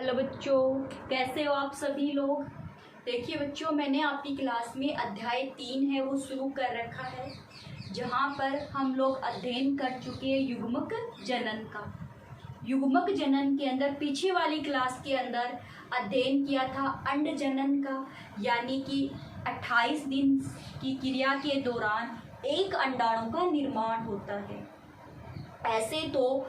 Hello बच्चों, कैसे हो आप सभी लोग। देखिए बच्चों, मैंने आपकी क्लास में अध्याय 3 है वो शुरू कर रखा है, जहाँ पर हम लोग अध्ययन कर चुके हैं युग्मक जनन का। युग्मक जनन के अंदर पीछे वाली क्लास के अंदर अध्ययन किया था अंड जनन का, यानी कि 28 दिन की क्रिया के दौरान एक अंडाणु का निर्माण होता है। ऐसे तो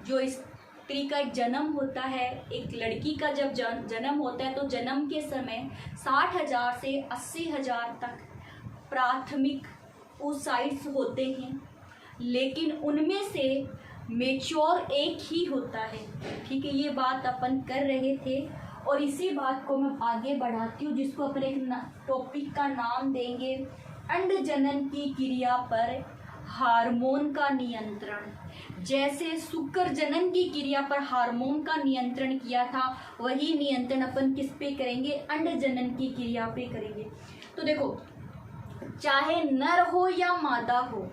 जो स्त्री का एक जन्म होता है, एक लड़की का जब जन्म होता है तो जन्म के समय 60,000 से 80,000 तक प्राथमिक oocytes होते हैं, लेकिन उनमें से मेच्योर एक ही होता है। ठीक है, ये बात अपन कर रहे थे और इसी बात को मैं आगे बढ़ाती हूँ, जिसको अपन एक टॉपिक का नाम देंगे अंड जनन की क्रिया पर हार्मोन का नियंत्रण। जैसे शुक्र जनन की क्रिया पर हार्मोन का नियंत्रण किया था, वही नियंत्रण अपन किस पे करेंगे, अंड जनन की क्रिया पे करेंगे। तो देखो, चाहे नर हो या मादा हो,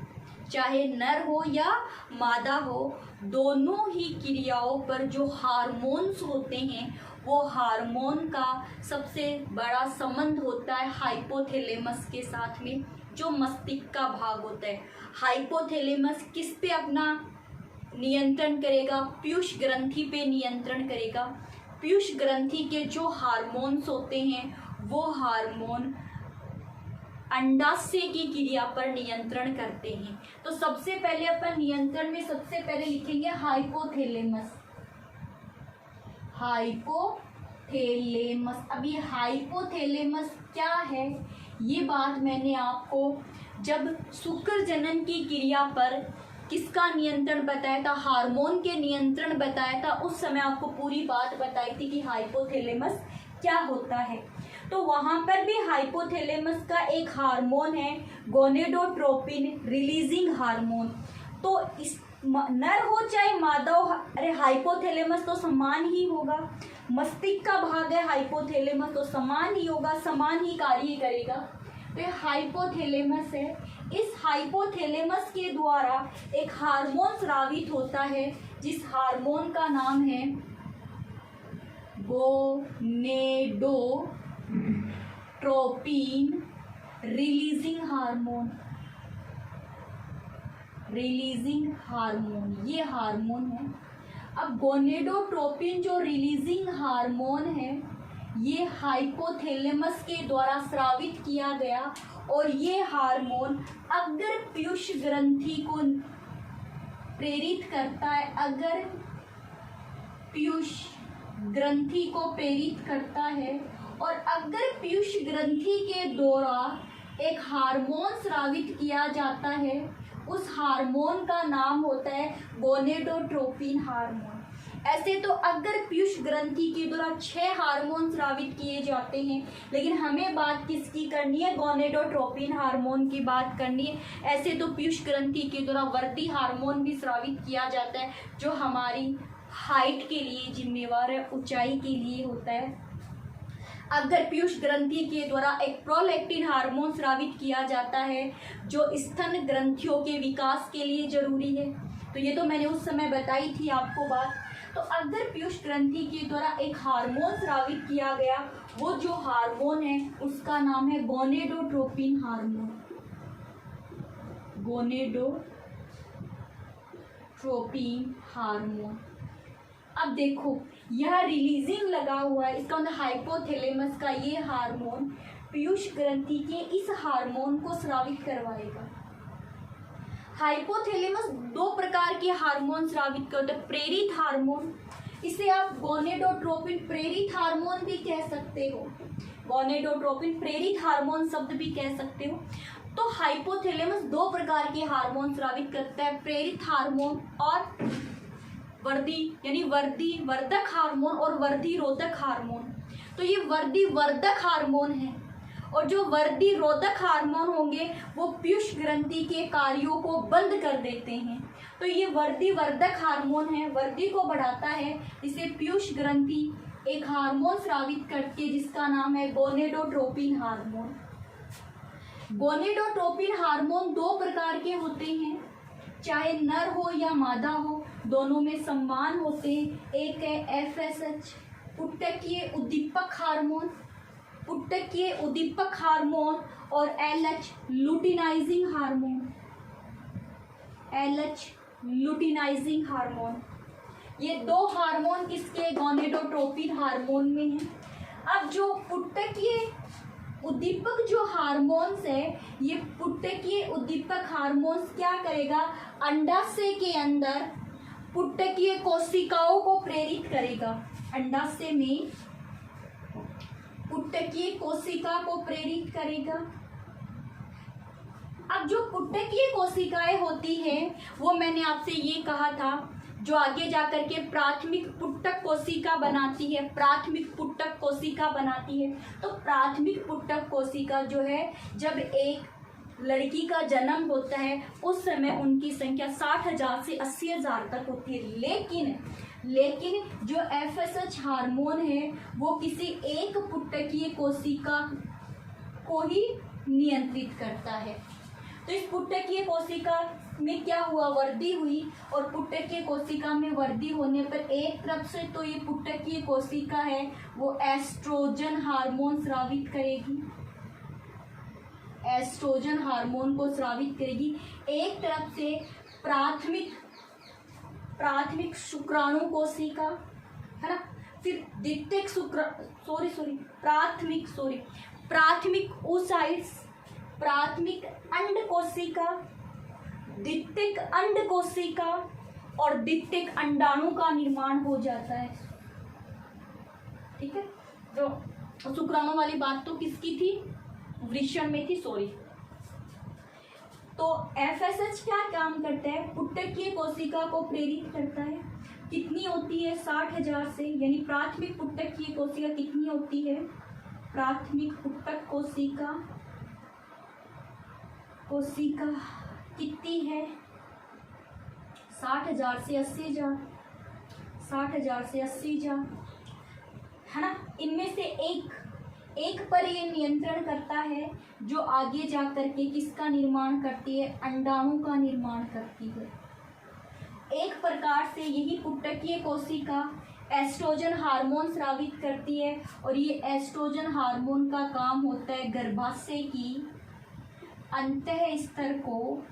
चाहे नर हो या मादा हो, दोनों ही क्रियाओं पर जो हार्मोन्स होते हैं वो हार्मोन का सबसे बड़ा संबंध होता है हाइपोथैलेमस के साथ में, जो मस्तिष्क का भाग होता है। हाइपोथैलेमस किस पे अपना नियंत्रण करेगा, पीयूष ग्रंथि पे नियंत्रण करेगा। पीयूष ग्रंथि के जो हार्मोन्स होते हैं वो हार्मोन अंडाशय की क्रिया पर नियंत्रण करते हैं। तो सबसे पहले अपन नियंत्रण में सबसे पहले लिखेंगे हाइपोथैलेमस। हाइपोथैलेमस, अब ये हाइपोथैलेमस क्या है, ये बात मैंने आपको जब शुक्र जनन की क्रिया पर किसका नियंत्रण बताया था, हार्मोन के नियंत्रण बताया था, उस समय आपको पूरी बात बताई थी कि हाइपोथैलेमस क्या होता है। तो वहां पर भी हाइपोथैलेमस का एक हार्मोन है गोनेडोट्रोपिन रिलीजिंग हार्मोन। तो इस नर हो चाहे मादा हो, अरे हाइपोथैलेमस तो समान ही होगा, मस्तिष्क का भाग है हाइपोथैलेमस, तो समान ही होगा, समान ही कार्य करेगा। तो ये हाइपोथैलेमस है। इस हाइपोथैलेमस के द्वारा एक हार्मोन स्रावित होता है, जिस हार्मोन का नाम है gonadotropin releasing hormone. Releasing hormone, ये हार्मोन है। अब गोनेडोट्रोपिन जो रिलीजिंग हार्मोन है, ये हाइपोथैलेमस के द्वारा स्रावित किया गया, और ये हार्मोन अगर पीयूष ग्रंथि को प्रेरित करता है, अगर पीयूष ग्रंथि को प्रेरित करता है, और अगर पीयूष ग्रंथि के द्वारा एक हार्मोन स्रावित किया जाता है, उस हार्मोन का नाम होता है गोनेडोट्रोपिन हार्मोन। ऐसे तो अगर पीयूष ग्रंथि के द्वारा 6 हार्मोन स्रावित किए जाते हैं, लेकिन हमें बात किसकी करनी है, गोनेडोट्रोपिन हार्मोन की बात करनी है। ऐसे तो पीयूष ग्रंथि के द्वारा वर्दी हार्मोन भी स्रावित किया जाता है, जो हमारी हाइट के लिए जिम्मेवार है, ऊंचाई के लिए होता है। अगर पीयूष ग्रंथि के द्वारा एक प्रोलैक्टिन हार्मोन स्रावित किया जाता है, जो स्तन ग्रंथियों के विकास के लिए जरूरी है। तो ये तो मैंने उस समय बताई थी आपको बात। तो अगर पीयूष ग्रंथि के द्वारा एक हार्मोन स्रावित किया गया, वो जो हार्मोन है उसका नाम है गोनेडोट्रोपिन हार्मोन। Gonadotropin hormone. अब देखो, यह रिलीजिंग लगा हुआ है, इसका मतलब हाइपोथैलेमस का ये हार्मोन पीयूष ग्रंथि के इस हार्मोन को स्रावित करवाएगा। हाइपोथैलेमस 2 प्रकार के हार्मोन स्रावित करते हैं। प्रेरित हार्मोन, इसे आप गोनेडोट्रोपिन प्रेरित हार्मोन भी कह सकते हो, गोनेडोट्रोपिन प्रेरित हार्मोन शब्द भी कह सकते हो। तो हाइपोथैलेमस 2 प्रकार के हार्मोन स्रावित करता है, प्रेरित हार्मोन और वर्दी यानी वर्दी वर्धक हार्मोन और वर्दी रोधक हार्मोन। तो ये वर्दी वर्धक हार्मोन है, और जो वर्दी रोधक हार्मोन होंगे वो पीयूष ग्रंथि के कार्यों को बंद कर देते हैं। तो ये वर्दी वर्धक हार्मोन है, वर्दी को बढ़ाता है, इसे पीयूष ग्रंथि एक हार्मोन स्रावित करती है, जिसका नाम है गोनेडोट्रोपिन हार्मोन। गोनेडोट्रोपिन हार्मोन 2 प्रकार के होते हैं, चाहे नर हो या मादा हो, दोनों में समान होते हैं। एक है FSH पुटकीय उद्दीपक हार्मोन, पुटकीय उद्दीपक हार्मोन और LH luteinising hormone, LH luteinising hormone. ये दो हार्मोन किसके, गोनेडोट्रोपिन हार्मोन में है। अब जो पुटकीय उद्दीपक जो हार्मोन्स है, ये पुटकीय उद्दीपक हार्मोन्स क्या करेगा, अंडाशय के अंदर पुटकीय कोशिकाओं को प्रेरित करेगा। अंडाशय में पुटकीय कोशिका को प्रेरित करेगा। अब जो पुटकीय कोशिकाएं होती हैं वो मैंने आपसे ये कहा था, जो आगे जाकर के प्राथमिक पुटक कोशिका बनाती है, प्राथमिक पुटक कोशिका बनाती है। तो प्राथमिक पुटक कोशिका जो है, जब एक लड़की का जन्म होता है उस समय उनकी संख्या 60,000 से 80,000 तक होती है। लेकिन जो FSH हार्मोन है वो किसी एक पुटकीय कोशिका को ही नियंत्रित करता है। तो इस पुटकीय कोशिका में क्या हुआ, वृद्धि हुई, और पुटकीय कोशिका में वृद्धि होने पर एक तरफ से तो ये पुटकीय कोशिका है वो एस्ट्रोजन हार्मोन स्रावित करेगी, एस्ट्रोजन हार्मोन को स्रावित करेगी। एक तरफ से प्राथमिक शुक्राणु कोशिका है ना, फिर द्वितीयक प्राथमिक oocytes, प्राथमिक अंड कोशिका, द्वितीयक अंड कोशिका और द्वितीयक अंडाणु का निर्माण हो जाता है। ठीक है, तो शुक्राणु वाली बात तो किसकी थी, वृषण में थी, सॉरी। तो FSH क्या काम करता है, पुटकीय कोशिका को प्रेरित करता है। कितनी होती है, 60,000 से, यानी प्राथमिक पुटकीय कोशिका कितनी होती है, प्राथमिक पुटक कोशिका कितनी है, 60,000 से 80,000, 60,000 से 80,000 है ना। इनमें से एक पर ये नियंत्रण करता है जो आगे जा करके किसका निर्माण करती है, अंडाणु का निर्माण करती है। एक प्रकार से यही पुटकीय कोशिका एस्ट्रोजन हार्मोन स्रावित करती है, और ये एस्ट्रोजन हार्मोन का काम होता है गर्भाशय की अंतः स्तर को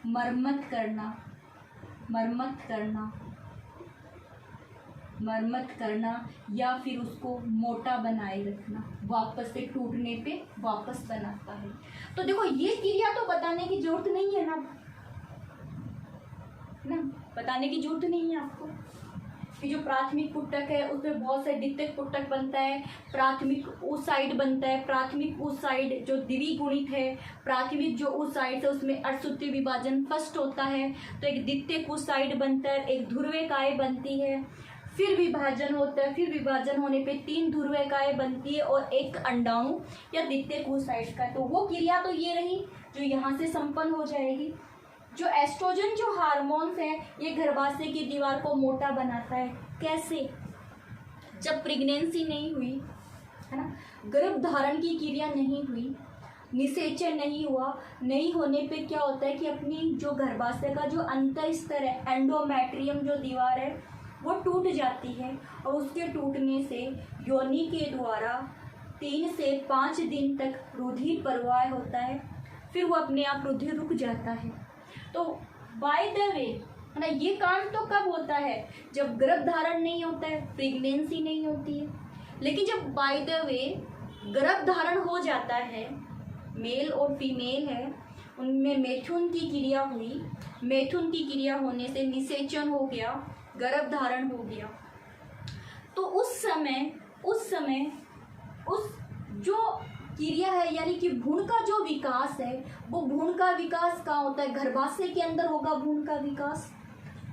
मरम्मत करना या फिर उसको मोटा बनाए रखना, वापस से टूटने पे वापस बनाता है। तो देखो ये क्रिया तो बताने की जरूरत नहीं है ना, बताने की जरूरत नहीं है आपको कि जो प्राथमिक पुटक है उसमें बहुत से द्वितीयक पुटक बनता है, प्राथमिक oocyte बनता है, प्राथमिक oocyte जो द्विगुणित है, प्राथमिक जो oocyte है उसमें अर्धसूत्रीय विभाजन फर्स्ट होता है, तो एक द्वितीयक oocyte बनता है, एक ध्रुवीयकाएँ बनती है, फिर विभाजन होता है, फिर विभाजन होने पे 3 ध्रुवीयकाएँ बनती है और एक अंडाणु या द्वितीयक oocyte का। तो वो क्रिया तो ये रही जो यहाँ से संपन्न हो जाएगी। जो एस्ट्रोजन जो हार्मोन्स है ये गर्भाशय की दीवार को मोटा बनाता है। कैसे, जब प्रेगनेंसी नहीं हुई है ना, गर्भ धारण की क्रिया नहीं हुई, निषेचन नहीं हुआ, नहीं होने पे क्या होता है कि अपनी जो गर्भाशय का जो अंतर स्तर है, एंडोमेट्रियम जो दीवार है वो टूट जाती है, और उसके टूटने से योनि के द्वारा 3 से 5 दिन तक रुधिर प्रवाह होता है, फिर वो अपने आप रुधिर रुक जाता है। तो बाय द वे है ना, ये कांड तो कब होता है, जब गर्भ धारण नहीं होता है, प्रेगनेंसी नहीं होती है। लेकिन जब बाय द वे गर्भ धारण हो जाता है, मेल और फीमेल है, उनमें मैथुन की क्रिया हुई, मैथुन की क्रिया होने से निषेचन हो गया, गर्भ धारण हो गया, तो उस समय उस जो क्रिया है यानी कि भ्रूण का जो विकास है, वो भ्रूण का विकास कहाँ होता है, गर्भाशय के अंदर होगा भ्रूण का विकास।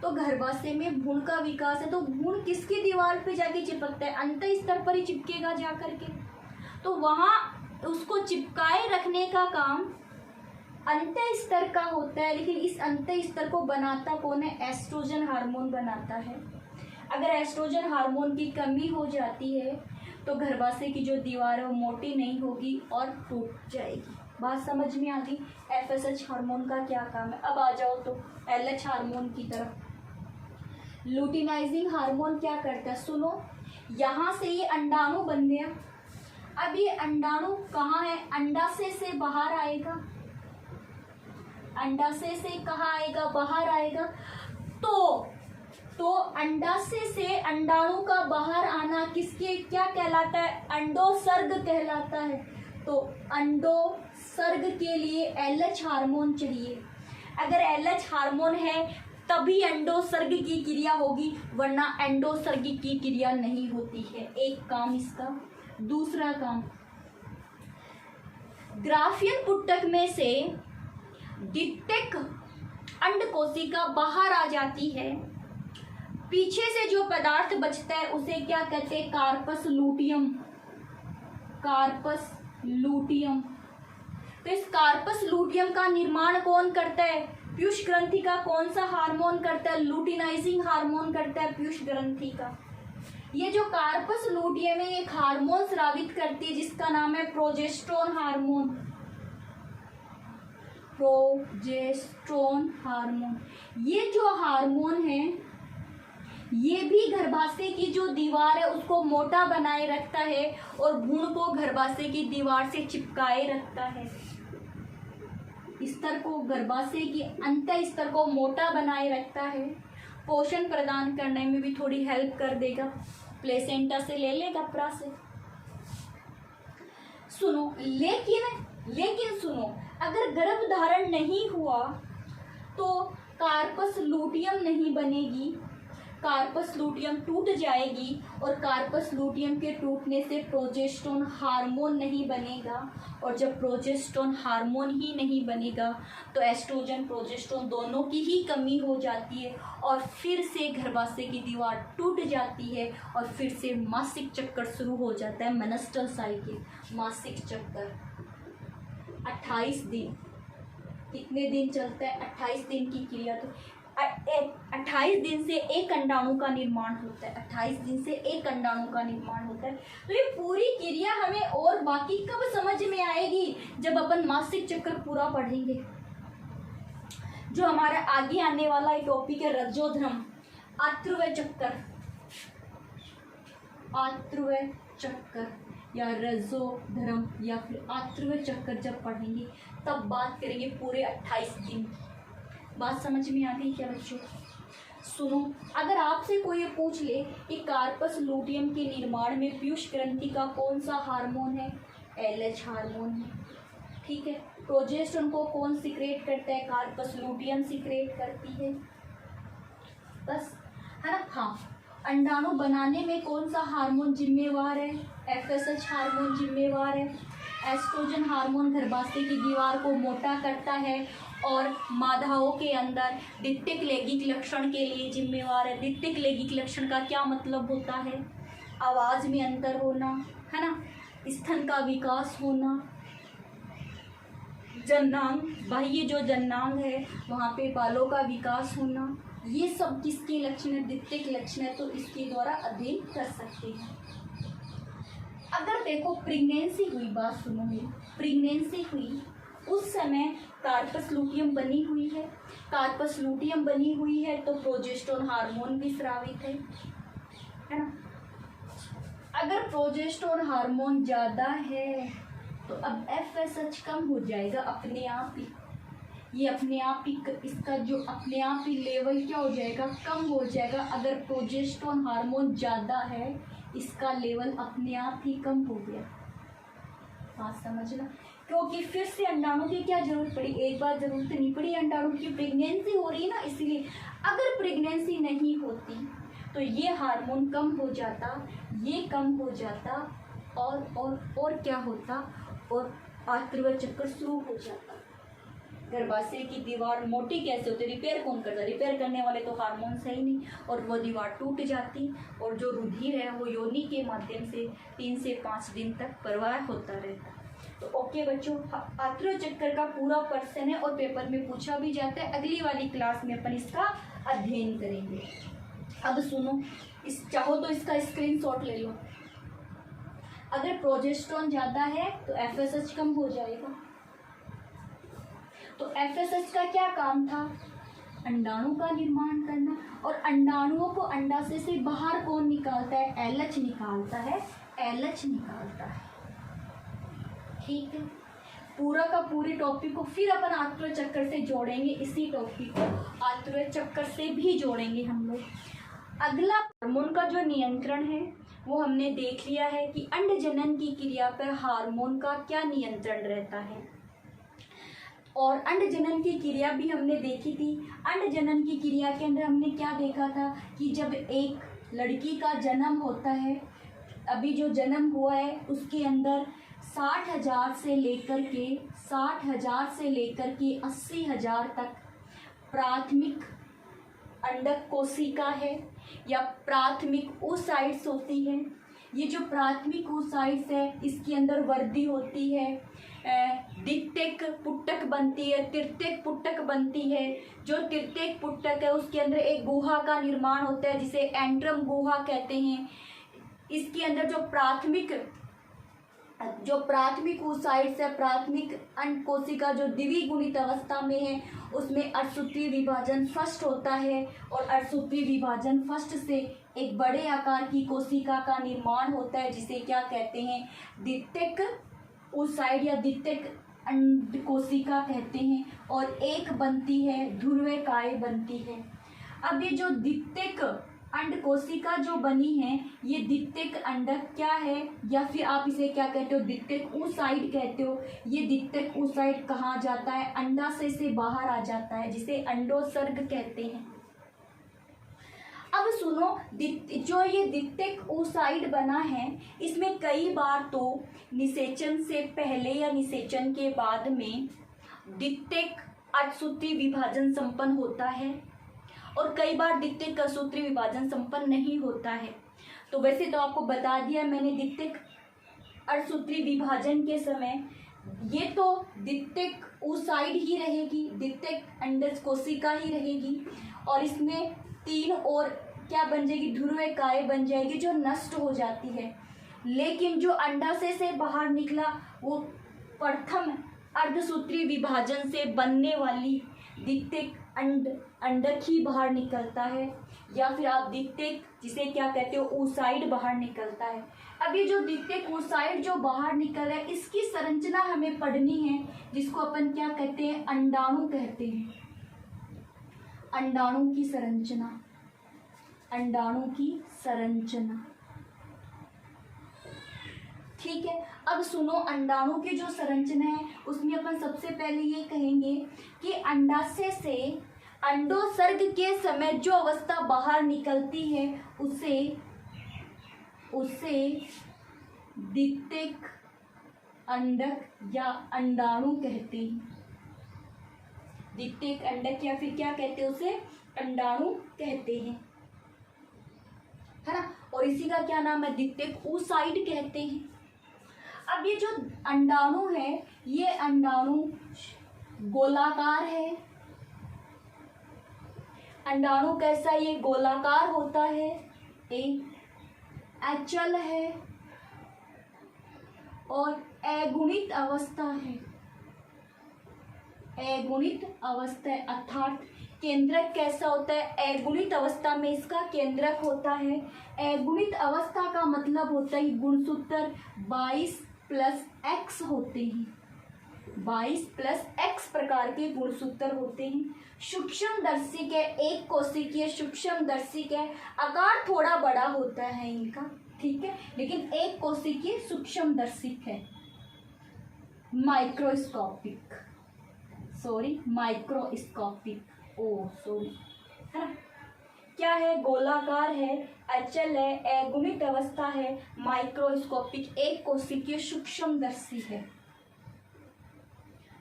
तो गर्भाशय में भ्रूण का विकास है, तो भ्रूण किसकी दीवार पे जाके चिपकता है, अंत स्तर पर ही चिपकेगा जा करके। तो वहाँ उसको चिपकाए रखने का काम अंत स्तर का होता है, लेकिन इस अंत स्तर को बनाता कौन है, एस्ट्रोजन हार्मोन बनाता है। अगर एस्ट्रोजन हार्मोन की कमी हो जाती है तो गर्भाशय की जो दीवार है वो मोटी नहीं होगी और टूट जाएगी। बात समझ में आ गई, FSH हार्मोन का क्या काम है। अब आ जाओ तो LH हार्मोन की तरफ। लुटिनाइजिंग हार्मोन क्या करता है, सुनो, यहाँ से ये अंडाणु बन गया। अब ये अंडाणु कहाँ है, अंडाशय से बाहर आएगा, अंडाशय से कहाँ आएगा, बाहर आएगा। तो अंडाशय से अंडाणु का बाहर आना किसके क्या कहलाता है, अंडोत्सर्ग कहलाता है। तो अंडोत्सर्ग के लिए LH हार्मोन चाहिए। अगर LH हार्मोन है तभी अंडोत्सर्ग की क्रिया होगी, वरना अंडोत्सर्ग की क्रिया नहीं होती है। एक काम इसका। दूसरा काम, ग्राफियन पुटक में से डिप्टेक अंडकोशिका बाहर आ जाती है। पीछे से जो पदार्थ बचता है उसे क्या कहते हैं, कार्पस लूटियम। Corpus luteum. तो इस कार्पस लूटियम का निर्माण कौन करता है, पीयूष ग्रंथि का कौन सा हार्मोन करता है, लूटिनाइजिंग हार्मोन करता है पीयूष ग्रंथि का। ये जो कार्पस लूटियम है एक हार्मोन स्रावित करती है जिसका नाम है प्रोजेस्टेरोन हार्मोन। Progesterone hormone. ये जो हार्मोन है ये भी गर्भाशय की जो दीवार है उसको मोटा बनाए रखता है और भ्रूण को गर्भाशय की दीवार से चिपकाए रखता है। स्तर को, गर्भाशय की अंत स्तर को मोटा बनाए रखता है। पोषण प्रदान करने में भी थोड़ी हेल्प कर देगा, प्लेसेंटा से ले लेगा, प्रा से। सुनो, लेकिन सुनो, अगर गर्भ धारण नहीं हुआ तो कार्पस लूटियम नहीं बनेगी, कार्पस लूटियम टूट जाएगी और कार्पस लूटियम के टूटने से प्रोजेस्टेरोन हार्मोन नहीं बनेगा। और जब प्रोजेस्टेरोन हार्मोन ही नहीं बनेगा तो एस्ट्रोजन प्रोजेस्टेरोन दोनों की ही कमी हो जाती है और फिर से गर्भाशय की दीवार टूट जाती है और फिर से मासिक चक्कर शुरू हो जाता है, मेनस्ट्रुअल साइकिल, मासिक चक्कर। 28 दिन, कितने दिन चलता है, 28 दिन की क्रिया। तो 28 दिन से एक अंडाणु का निर्माण होता है, 28 दिन से एक अंडाणु का निर्माण होता है। तो ये पूरी क्रिया हमें और बाकी कब समझ में आएगी, जब अपन मासिक चक्र पूरा पढ़ेंगे। जो हमारा आगे आने वाला टॉपिक है रजोधर्म, आत्रुव चक्कर, आत्रुव चक्कर या रजोधर्म या फिर आत्रुव चक्कर जब पढ़ेंगे तब बात करेंगे पूरे 28 दिन। बात समझ में आ गई क्या बच्चों? सुनो, अगर आपसे कोई ये पूछ ले कि कार्पस लूटियम के निर्माण में पीयूष ग्रंथि का कौन सा हार्मोन है, LH हार्मोन है, ठीक है। प्रोजेस्टेरोन को कौन सिक्रेट करता है, कार्पस लूटियम सिक्रेट करती है, बस, है ना। हाँ, अंडाणु बनाने में कौन सा हार्मोन जिम्मेवार है, FSH हार्मोन जिम्मेवार है। एस्ट्रोजन हार्मोन गर्भाशय की दीवार को मोटा करता है और मादाओं के अंदर द्वितीयक लैंगिक लक्षण के लिए जिम्मेवार है। द्वितीयक लैंगिक लक्षण का क्या मतलब होता है, आवाज में अंतर होना, है ना, स्तन का विकास होना, जननांग, बाह्य जो जननांग है वहाँ पे बालों का विकास होना, ये सब किसके लक्षण है, द्वितीयक लक्षण है। तो इसके द्वारा अध्ययन कर सकते हैं। अगर देखो प्रेगनेंसी हुई, बात सुनो मेरी, प्रेगनेंसी हुई उस समय कार्पस लूटियम बनी हुई है, कार्पस लूटियम बनी हुई है तो प्रोजेस्टेरोन हार्मोन भी स्रावित है ना। अगर प्रोजेस्टेरोन हार्मोन ज़्यादा है तो अब FSH कम हो जाएगा अपने आप ही, ये अपने आप ही, इसका जो अपने आप ही लेवल क्या हो जाएगा, कम हो जाएगा। अगर प्रोजेस्टेरोन हार्मोन ज़्यादा है इसका लेवल अपने आप ही कम हो गया। बात समझना, क्योंकि फिर से अंडाणु की क्या जरूरत पड़ी, एक बार जरूरत नहीं पड़ी, अंडाणु की प्रेगनेंसी हो रही है ना, इसलिए। अगर प्रेगनेंसी नहीं होती तो ये हार्मोन कम हो जाता, ये कम हो जाता और क्या होता, और आत्रुव चक्कर शुरू हो जाता। गर्भाशय की दीवार मोटी कैसे होती, रिपेयर कौन करता, रिपेयर करने वाले तो हार्मोन्स है ही नहीं, और वो दीवार टूट जाती और जो रुधिर है वो योनि के माध्यम से 3 से 5 दिन तक प्रवाह होता रहता। तो ओके बच्चों, आत्रुव चक्कर का पूरा पर्सन है और पेपर में पूछा भी जाता है। अगली वाली क्लास में अपन इसका अध्ययन करेंगे। अब सुनो, चाहो तो इसका स्क्रीनशॉट ले लो। अगर प्रोजेस्टेरोन ज़्यादा है तो FSH कम हो जाएगा। तो FSH का क्या काम था, अंडाणु का निर्माण करना। और अंडाणुओं को अंडाशय से बाहर कौन निकालता है? एलएच निकालता है, एलएच निकालता है। ठीक है, पूरा का पूरे टॉपिक को फिर अपन आत्व चक्कर से जोड़ेंगे, इसी टॉपिक को आत्व चक्कर से भी जोड़ेंगे हम लोग। अगला हार्मोन का जो नियंत्रण है वो हमने देख लिया है कि अंड जनन की क्रिया पर हार्मोन का क्या नियंत्रण रहता है। और अंड जनन की क्रिया भी हमने देखी थी। अंड जनन की क्रिया के अंदर हमने क्या देखा था कि जब एक लड़की का जन्म होता है, अभी जो जन्म हुआ है उसके अंदर 60,000 से लेकर के 80,000 तक प्राथमिक अंडक कोशिका है या प्राथमिक oocytes होती है। ये जो प्राथमिक oocytes है इसके अंदर वृद्धि होती है, द्वितीयक पुट्टक बनती है, तृतीयक पुट्टक बनती है। जो तृतीयक पुट्टक है उसके अंदर एक गुहा का निर्माण होता है जिसे एंड्रम गुहा कहते हैं। इसके अंदर जो प्राथमिक oocytes है, प्राथमिक अंड कोशिका जो द्विगुणित अवस्था में है, उसमें अर्धसूत्रीय विभाजन फर्स्ट होता है और अर्धसूत्रीय विभाजन फर्स्ट से एक बड़े आकार की कोशिका का निर्माण होता है जिसे क्या कहते हैं? द्वितीयक oocyte या द्वितीयक अंड कोशिका कहते हैं। और एक बनती है ध्रुवकाय बनती है। अब ये जो द्वितीयक अंड कोशिका जो बनी है ये द्वितीयक अंडक क्या है, या फिर आप इसे क्या कहते हो? द्वितीयक oocyte कहते हो। ये द्वितीयक oocyte कहाँ जाता है? अंडाशय से बाहर आ जाता है जिसे अंडोत्सर्ग कहते हैं। अब सुनो, जो ये द्वितीयक oocyte बना है इसमें कई बार तो निषेचन से पहले या निषेचन के बाद में द्वितीयक अर्धसूत्रीय विभाजन संपन्न होता है और कई बार द्वितीयक अर्धसूत्रीय विभाजन संपन्न नहीं होता है। तो वैसे तो आपको बता दिया मैंने द्वितीयक अर्धसूत्रीय विभाजन के समय ये तो द्वितीयक oocyte ही रहेगी, द्वितीयक अंडज कोशिका ही रहेगी और इसमें 3 और क्या बन जाएगी? ध्रुवकाय बन जाएगी जो नष्ट हो जाती है। लेकिन जो अंडाशय से बाहर निकला वो प्रथम अर्धसूत्रीय विभाजन से बनने वाली द्वितीयक अंडक ही बाहर निकलता है, या फिर आप द्वितीयक जिसे क्या कहते हो oocyte बाहर निकलता है। अब ये जो द्वितीयक oocyte जो बाहर निकल रहा है इसकी संरचना हमें पढ़नी है जिसको अपन क्या कहते हैं? अंडाणु कहते हैं। अंडाणु की संरचना, अंडाणु की संरचना। ठीक है, अब सुनो, अंडाणु की जो संरचना है उसमें अपन सबसे पहले ये कहेंगे कि अंडाशय से अंडोत्सर्ग के समय जो अवस्था बाहर निकलती है उसे द्वितीयक अंडक या अंडाणु कहते हैं। द्वितीयक अंडक या फिर क्या कहते हैं? उसे अंडाणु कहते हैं, है ना। और इसी का क्या नाम है? द्वितीयक oocyte कहते हैं। अब ये जो अंडाणु है ये अंडाणु गोलाकार है। अंडाणु कैसा? ये गोलाकार होता है, एक अचल है और अगुणित अवस्था है। अगुणित अवस्था है अर्थात केंद्रक कैसा होता है? अगुणित अवस्था में इसका केंद्रक होता है। अगुणित अवस्था का मतलब होता है गुणसूत्र 22+x होते हैं। 22+x प्रकार के गुणसूत्र होते हैं। सूक्ष्मदर्शी के एक कोशिकीय सूक्ष्मदर्शी के आकार थोड़ा बड़ा होता है इनका, ठीक है, लेकिन एक कोशिकीय सूक्ष्मदर्शी है। माइक्रोस्कोपिक, है ना। क्या है? गोलाकार है, अचल है, अगुणित अवस्था है, माइक्रोस्कोपिक, एक कोशिकीय सूक्ष्मदर्शी है।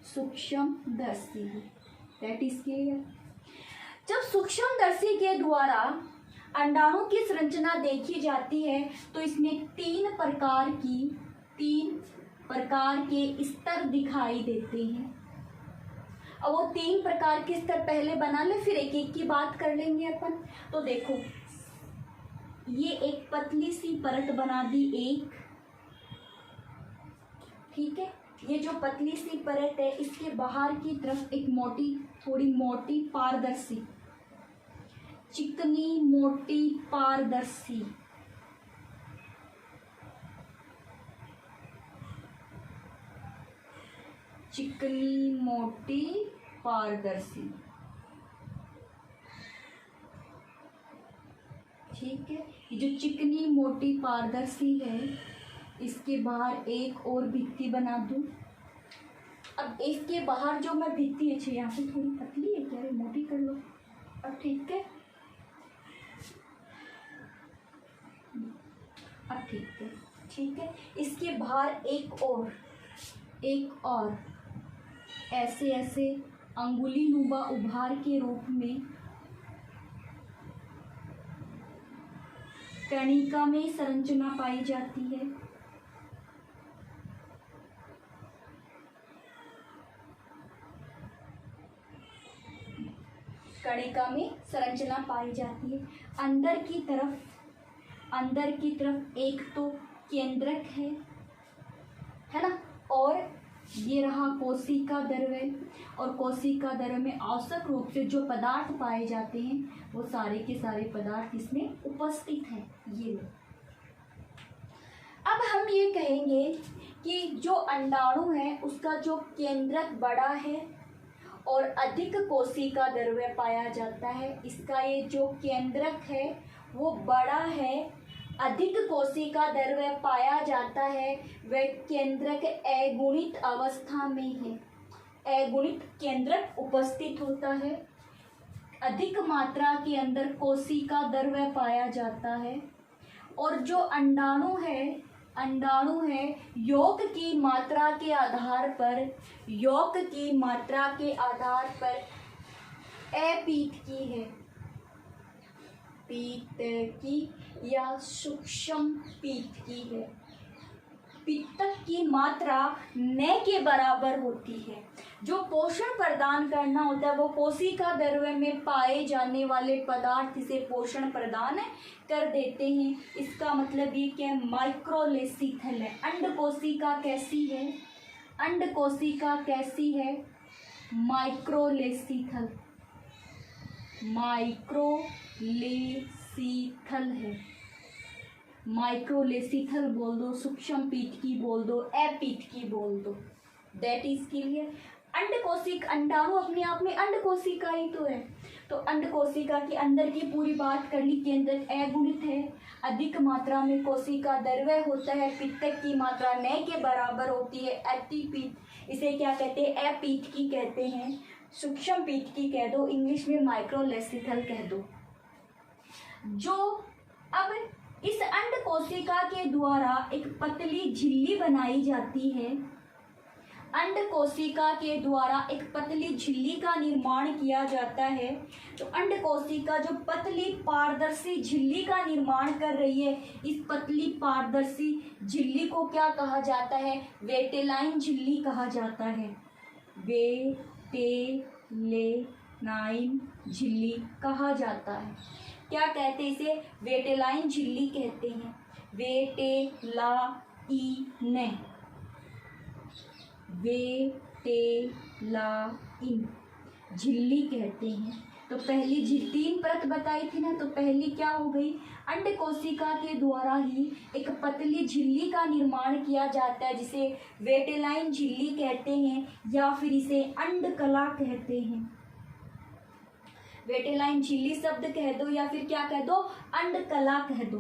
सूक्ष्मदर्शी, दैट इज क्लियर। जब सूक्ष्मदर्शी के द्वारा अंडाणु की संरचना देखी जाती है तो इसमें 3 प्रकार के स्तर दिखाई देते हैं। अब वो 3 प्रकार के स्तर पहले बना ले, फिर एक एक की बात कर लेंगे अपन। तो देखो, ये एक पतली सी परत बना दी एक, ठीक है। ये जो पतली सी परत है इसके बाहर की तरफ एक थोड़ी मोटी पारदर्शी चिकनी मोटी पारदर्शी। चिकनी मोटी पारदर्शी। ठीक है, ये जो चिकनी मोटी पारदर्शी है, इसके बाहर एक और भित्ति बना दूं। अब इसके बाहर जो मैं भित्ति है, यहाँ पे थोड़ी पतली है क्या, मोटी कर लो। अब ठीक है, अब ठीक है, इसके बाहर एक और ऐसे ऐसे अंगुली नुमा उभार के रूप में कणिका में संरचना पाई जाती है। कणिका में संरचना पाई जाती है। अंदर की तरफ एक तो केंद्रक है ना, और ये रहा कोशिका द्रव्य, और कोशिका द्रव्य में आवश्यक रूप से जो पदार्थ पाए जाते हैं वो सारे के सारे पदार्थ इसमें उपस्थित हैं। ये लो, अब हम ये कहेंगे कि जो अंडाणु है उसका जो केंद्रक बड़ा है और अधिक कोशिका द्रव्य पाया जाता है। इसका ये जो केंद्रक है वो बड़ा है, अधिक कोशिका द्रव्य पाया जाता है। वह केंद्रक अगुणित अवस्था में है, अगुणित केंद्रक उपस्थित होता है, अधिक मात्रा के अंदर कोशिका द्रव्य पाया जाता है। और जो अंडाणु है योग की मात्रा के आधार पर अपीठ की है, पीत की या सूक्ष्म पीत की है। पित्तक की मात्रा न के बराबर होती है। जो पोषण प्रदान करना होता है वो कोशिका द्रव्य में पाए जाने वाले पदार्थ इसे पोषण प्रदान कर देते हैं। इसका मतलब ये क्या है, माइक्रोलेसिथल है। अंड कोशिका कैसी है, अंड कोशिका कैसी है, माइक्रोलेसिथल, माइक्रोलेसिथल है। माइक्रोलेसिथल बोल दो, सूक्ष्म पीठ की बोल दो, अपीठ की बोल दो, दैट इज क्लियर। अंड कोशिका, अंडाणु अपने आप में अंड कोशिका ही तो है। तो अंड कोशिका के अंदर की पूरी बात कर ली। केंद्रक अगुणित है, अधिक मात्रा में कोशिका द्रव्य होता है, पित्तक की मात्रा न के बराबर होती है, अतिपीठ, इसे क्या कहते हैं, अपीठ की कहते हैं, सूक्ष्म पीठ की कह दो, इंग्लिश में माइक्रोलेसिथल कह दो। जो अब इस अंड कोशिका के द्वारा एक पतली झिल्ली बनाई जाती है, अंड कोशिका के द्वारा एक पतली झिल्ली का निर्माण किया जाता है। तो अंड कोशिका जो पतली पारदर्शी झिल्ली का निर्माण कर रही है, इस पतली पारदर्शी झिल्ली को क्या कहा जाता है, वेटेलाइन झिल्ली कहा जाता है। वेटेलाइन झिल्ली कहा जाता है। क्या कहते हैं इसे, वेटेलाइन झिल्ली कहते हैं। वेटेलाइन झिल्ली कहते हैं। तो पहली 3 परत बताई थी ना, तो पहली क्या हो गई, अंड कोशिका के द्वारा ही एक पतली झिल्ली का निर्माण किया जाता है जिसे वेटेलाइन झिल्ली कहते हैं, या फिर इसे अंड कला कहते हैं। वेटेलाइन झिल्ली शब्द कह दो या फिर क्या कह दो, अंड कला कह दो।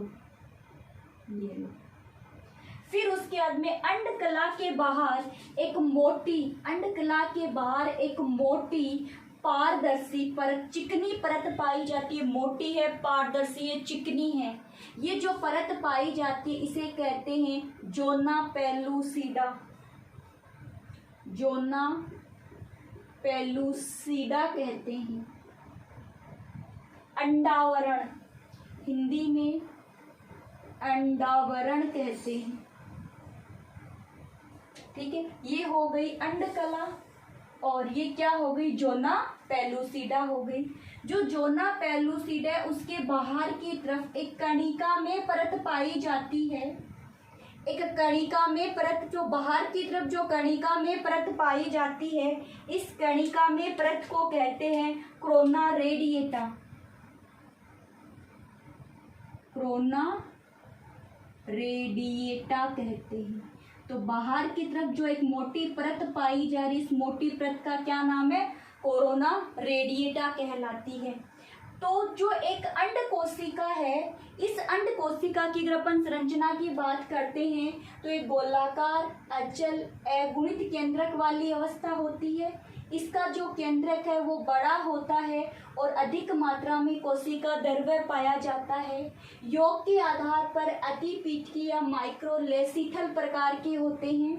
ये लो, फिर उसके बाद में अंड कला के बाहर एक मोटी पारदर्शी परत, चिकनी परत पाई जाती है। मोटी है, पारदर्शी है, चिकनी है। ये जो परत पाई जाती है इसे कहते हैं जोना पेलुसिडा। जोना पेलुसिडा कहते हैं। अंडावरण, हिंदी में अंडावरण कहते हैं। ठीक है, ये हो गई अंडकला, और ये क्या हो गई, जोना पेलुसिडा हो गई। जो जोना पेलुसिडा है उसके बाहर की तरफ एक कणिका में परत पाई जाती है। एक कणिका में परत, जो बाहर की तरफ जो कणिका में परत पाई जाती है, इस कणिका में परत को कहते हैं क्रोना रेडिएटा। कोरोना रेडिएटा कहते हैं। तो बाहर की तरफ जो एक मोटी परत पाई जा रही, इस मोटी परत का क्या नाम है? कोरोना रेडिएटा कहलाती है। तो जो एक अंड कोशिका है, इस अंड कोशिका की अगर अपन संरचना की बात करते हैं तो एक गोलाकार अचल अगुणित केंद्रक वाली अवस्था होती है। इसका जो केंद्रक है वो बड़ा होता है और अधिक मात्रा में कोशिका द्रव्य पाया जाता है। योग के आधार पर अतिपीठीय या माइक्रोलेसिथल प्रकार के होते हैं।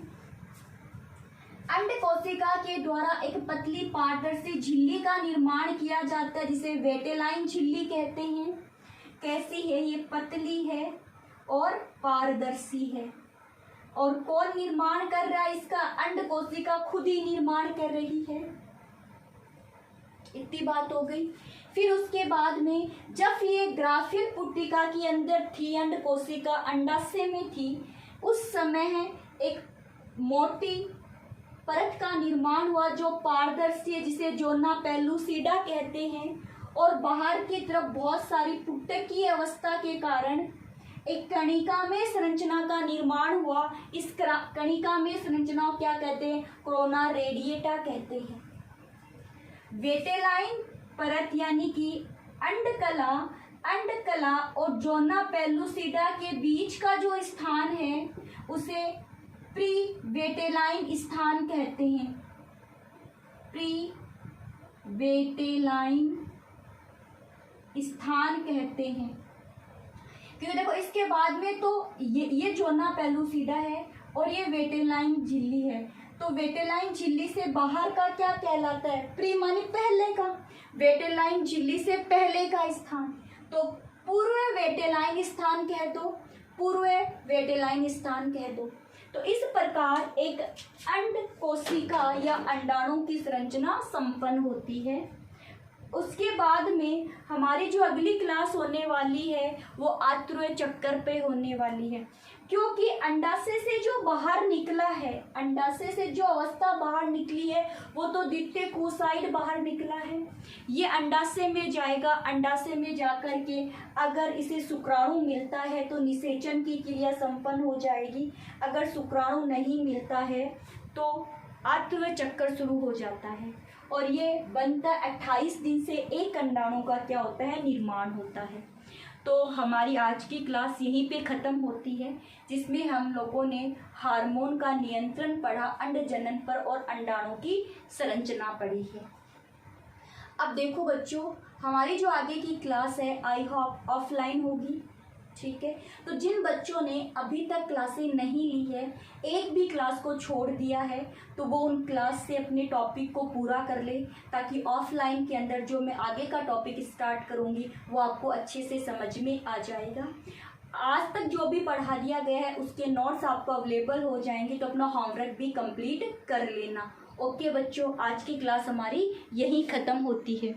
अंड कोशिका के द्वारा एक पतली पारदर्शी झिल्ली का निर्माण किया जाता है जिसे वेटेलाइन झिल्ली कहते हैं। कैसी है? ये पतली है और पारदर्शी है। और कौन निर्माण कर रहा है इसका? अंड कोशिका खुद ही निर्माण कर रही है। इतनी बात हो गई। फिर उसके बाद में जब ये ग्राफियल पुट्टिका के अंदर थी, अंड कोशिका अंडाशय में थी, उस समय है एक मोटी परत का निर्माण हुआ जो पारदर्शी है, जिसे जोना पेलुसिडा कहते हैं। और बाहर की तरफ बहुत सारी पुट्टकीय अवस्था के कारण एक कणिका में संरचना का निर्माण हुआ। इस कणिका में संरचना को क्या कहते हैं? कोरोना रेडिएटा कहते हैं। वेटेलाइन परत यानी कि अंडकला और जोना पेलुसिडा के बीच का जो स्थान है उसे प्री वेटेलाइन स्थान कहते हैं। प्री वेटेलाइन स्थान कहते हैं। क्योंकि देखो इसके बाद में तो ये जोना पेलुसिडा है और ये वेटेलाइन झिल्ली है। तो वेटेलाइन झिल्ली से बाहर का क्या कहलाता है? प्री मानी पहले का, वेटेलाइन झिल्ली से पहले का स्थान। तो पूर्व वेटेलाइन स्थान कह दो, पूर्व वेटेलाइन स्थान कह दो। तो इस प्रकार एक अंड कोशिका या अंडाणु की संरचना संपन्न होती है। उसके बाद में हमारी जो अगली क्लास होने वाली है वो आत्रुय चक्कर पे होने वाली है। क्योंकि अंडाशय से जो बाहर निकला है, अंडाशय से जो अवस्था बाहर निकली है वो तो द्वितीय कूसाइड बाहर निकला है। ये अंडाशय में जाएगा, अंडाशय में जाकर के अगर इसे शुक्राणु मिलता है तो निषेचन की क्रिया संपन्न हो जाएगी। अगर शुक्राणु नहीं मिलता है तो आत्रुय चक्कर शुरू हो जाता है और ये बनता 28 दिन से एक अंडाणु का क्या होता है? निर्माण होता है। तो हमारी आज की क्लास यहीं पे ख़त्म होती है, जिसमें हम लोगों ने हार्मोन का नियंत्रण पढ़ा, अंड जनन पर और अंडाणु की संरचना पढ़ी है। अब देखो बच्चों, हमारी जो आगे की क्लास है आई होप ऑफलाइन होगी, ठीक है। तो जिन बच्चों ने अभी तक क्लासें नहीं ली है, एक भी क्लास को छोड़ दिया है, तो वो उन क्लास से अपने टॉपिक को पूरा कर ले, ताकि ऑफलाइन के अंदर जो मैं आगे का टॉपिक स्टार्ट करूँगी वो आपको अच्छे से समझ में आ जाएगा। आज तक जो भी पढ़ा दिया गया है उसके नोट्स आपको अवेलेबल हो जाएंगे, तो अपना होमवर्क भी कंप्लीट कर लेना। ओके बच्चों, आज की क्लास हमारी यहीं ख़त्म होती है।